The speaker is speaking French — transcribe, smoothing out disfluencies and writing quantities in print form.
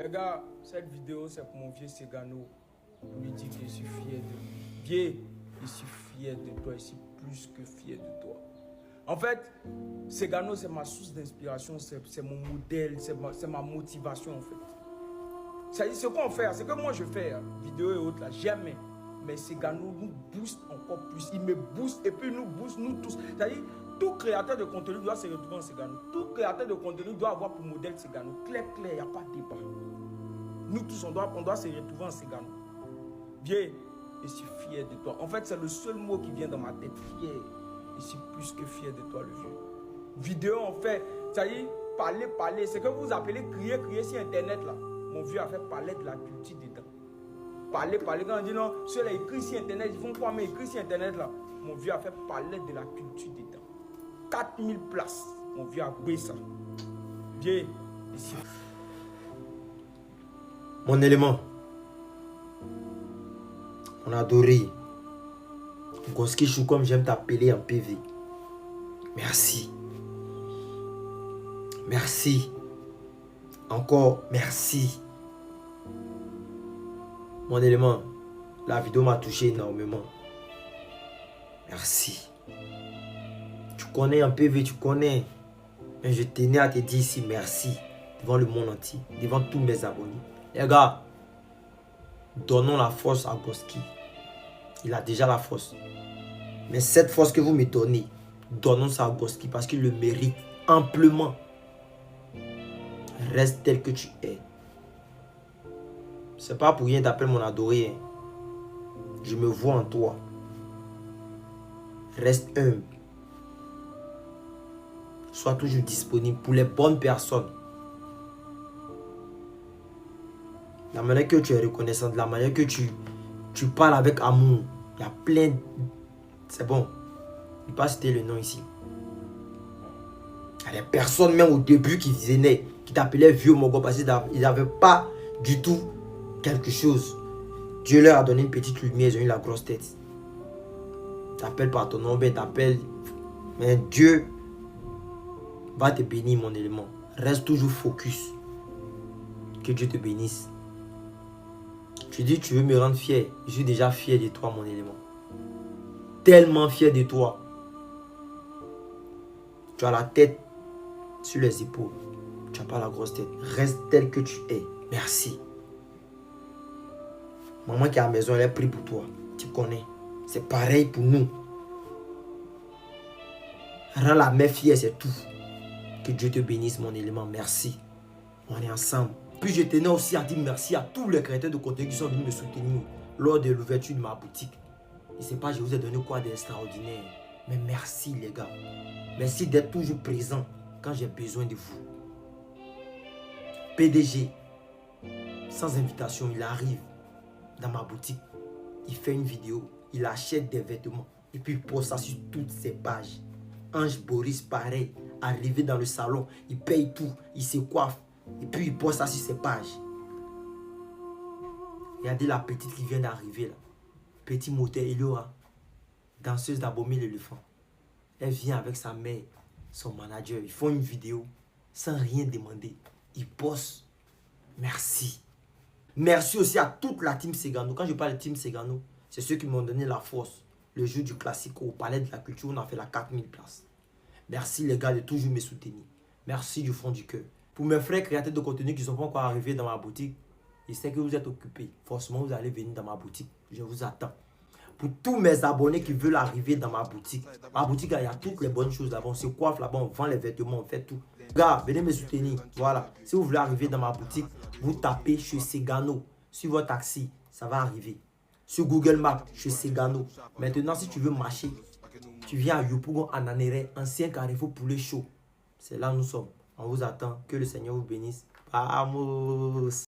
Les gars, cette vidéo c'est pour mon vieux Segano. Pour lui dire que je suis fier de lui. Vieux, je suis fier de toi, je suis plus que fier de toi. En fait, Segano c'est ma source d'inspiration, c'est mon modèle, c'est ma motivation en fait. C'est ce qu'on fait, c'est que moi je fais, vidéo et autres là, jamais. Mais Segano nous booste encore plus, il me booste et puis nous booste nous tous. C'est-à-dire, tout créateur de contenu doit se retrouver en Segano. Tout créateur de contenu doit avoir pour modèle Segano. Clair, il n'y a pas de débat. Nous tous, on doit se retrouver en Segano. Viens, je suis fier de toi. En fait, c'est le seul mot qui vient dans ma tête. Fier. Je suis plus que fier de toi, le vieux. Vidéo, en fait, c'est-à-dire, parler. C'est que vous appelez crier sur Internet, là. Mon vieux a fait parler de la culture dedans. Parler. Quand on dit non, ceux-là écrivent sur Internet, ils font quoi, mais écrivent sur Internet, là. Mon vieux a fait parler de la culture dedans. 4000 places. Mon vieux a pris ça. Viens, ici. Mon élément. On a adoré. Goski Chou, comme j'aime t'appeler en PV. Merci. Merci. Encore merci. Mon élément, la vidéo m'a touché énormément. Merci. Tu connais en PV, tu connais. Mais je tenais à te dire ici merci. Devant le monde entier. Devant tous mes abonnés. Les gars, donnons la force à Goski. Il a déjà la force. Mais cette force que vous me donnez, donnons ça à Goski parce qu'il le mérite amplement. Reste tel que tu es. C'est pas pour rien que t'appelles mon adoré. Je me vois en toi. Reste humble. Sois toujours disponible pour les bonnes personnes. La manière que tu es reconnaissant, la manière que tu parles avec amour. Il y a plein de... C'est bon. Je ne vais pas citer le nom ici. Il y a des personnes même au début qui venaient, qui t'appelaient vieux Mogo parce qu'ils n'avaient pas du tout quelque chose. Dieu leur a donné une petite lumière, ils ont eu la grosse tête. T'appelles par ton nom, ben t'appelles. Mais Dieu va te bénir, mon élément. Reste toujours focus. Que Dieu te bénisse. Tu dis tu veux me rendre fier. Je suis déjà fier de toi, mon élément. Tellement fier de toi. Tu as la tête sur les épaules. Tu n'as pas la grosse tête. Reste tel que tu es. Merci. Maman qui est à la maison, elle a pris pour toi. Tu connais. C'est pareil pour nous. Rends la mère fière, c'est tout. Que Dieu te bénisse, mon élément. Merci. On est ensemble. Puis je tenais aussi à dire merci à tous les créateurs de contenu qui sont venus me soutenir lors de l'ouverture de ma boutique. Je ne sais pas, je vous ai donné quoi d'extraordinaire. Mais merci les gars. Merci d'être toujours présent quand j'ai besoin de vous. PDG, sans invitation, il arrive dans ma boutique. Il fait une vidéo, il achète des vêtements. Et puis il poste ça sur toutes ses pages. Ange Boris, pareil, arrivé dans le salon, il paye tout, il se coiffe. Et puis il poste ça sur ses pages. Regardez la petite qui vient d'arriver là. Petit moteur, Eliora, danseuse d'Abomey l'éléphant. Elle vient avec sa mère, son manager. Ils font une vidéo sans rien demander. Ils bossent. Merci. Merci aussi à toute la team Segano. Quand je parle de team Segano, c'est ceux qui m'ont donné la force. Le jour du classique au Palais de la Culture, on a fait la 4000 places. Merci les gars de toujours me soutenir. Merci du fond du cœur. Pour mes frères créateurs de contenu qui ne sont pas encore arrivés dans ma boutique, je sais que vous êtes occupés. Forcément, vous allez venir dans ma boutique. Je vous attends. Pour tous mes abonnés qui veulent arriver dans ma boutique, il y a toutes les bonnes choses là-bas. On se coiffe là-bas, on vend les vêtements, on fait tout. Gars, venez me soutenir. Voilà. Si vous voulez arriver dans ma boutique, vous tapez chez Segano. Sur votre taxi, ça va arriver. Sur Google Maps, chez Segano. Maintenant, si tu veux marcher, tu viens à Yopougon, à Nanéré, ancien Carrefour Poulet Chaud. C'est là où nous sommes. On vous attend. Que le Seigneur vous bénisse. Vamos!